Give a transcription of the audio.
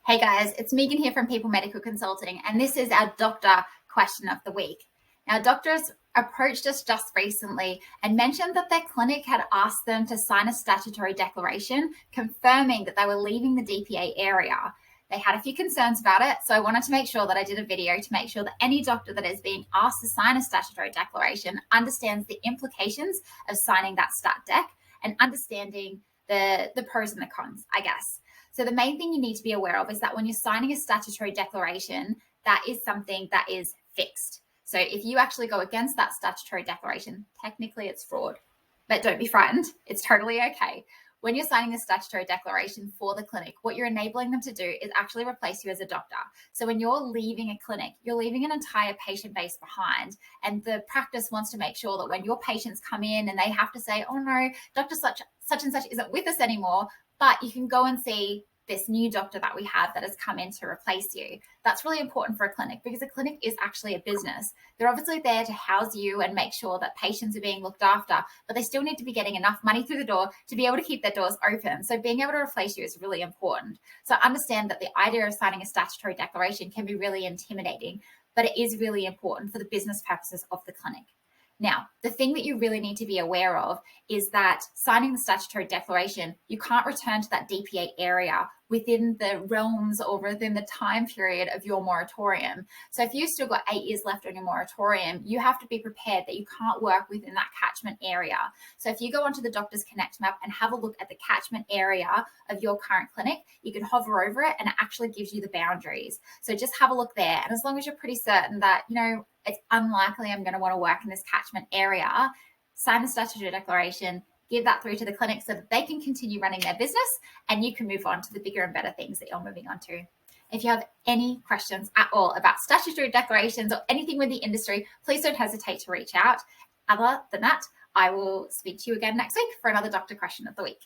Hey guys, it's Megan here from People Medical Consulting, and this is our doctor question of the week. Now, doctors approached us just recently and mentioned that their clinic had asked them to sign a statutory declaration confirming that they were leaving the DPA area. They had a few concerns about it, so I wanted to make sure that I did a video to make sure that any doctor that is being asked to sign a statutory declaration understands the implications of signing that stat dec and understanding the pros and the cons, I guess. So the main thing you need to be aware of is that when you're signing a statutory declaration, that is something that is fixed. So if you actually go against that statutory declaration, technically it's fraud, but don't be frightened. It's totally okay. When you're signing a statutory declaration for the clinic, what you're enabling them to do is actually replace you as a doctor. So when you're leaving a clinic, you're leaving an entire patient base behind. And the practice wants to make sure that when your patients come in and they have to say, oh no, Dr. Such and such isn't with us anymore, but you can go and see this new doctor that we have that has come in to replace you. That's really important for a clinic because a clinic is actually a business. They're obviously there to house you and make sure that patients are being looked after, but they still need to be getting enough money through the door to be able to keep their doors open. So being able to replace you is really important. So understand that the idea of signing a statutory declaration can be really intimidating, but it is really important for the business purposes of the clinic. Now, the thing that you really need to be aware of is that signing the statutory declaration, you can't return to that DPA area within the realms or within the time period of your moratorium. So if you've still got 8 years left on your moratorium, you have to be prepared that you can't work within that catchment area. So if you go onto the Doctors Connect map and have a look at the catchment area of your current clinic, you can hover over it and it actually gives you the boundaries. So just have a look there. And as long as you're pretty certain that, it's unlikely I'm going to want to work in this catchment area, sign the statutory declaration, give that through to the clinic so that they can continue running their business and you can move on to the bigger and better things that you're moving on to. If you have any questions at all about statutory declarations or anything with the industry, please don't hesitate to reach out. Other than that, I will speak to you again next week for another doctor question of the week.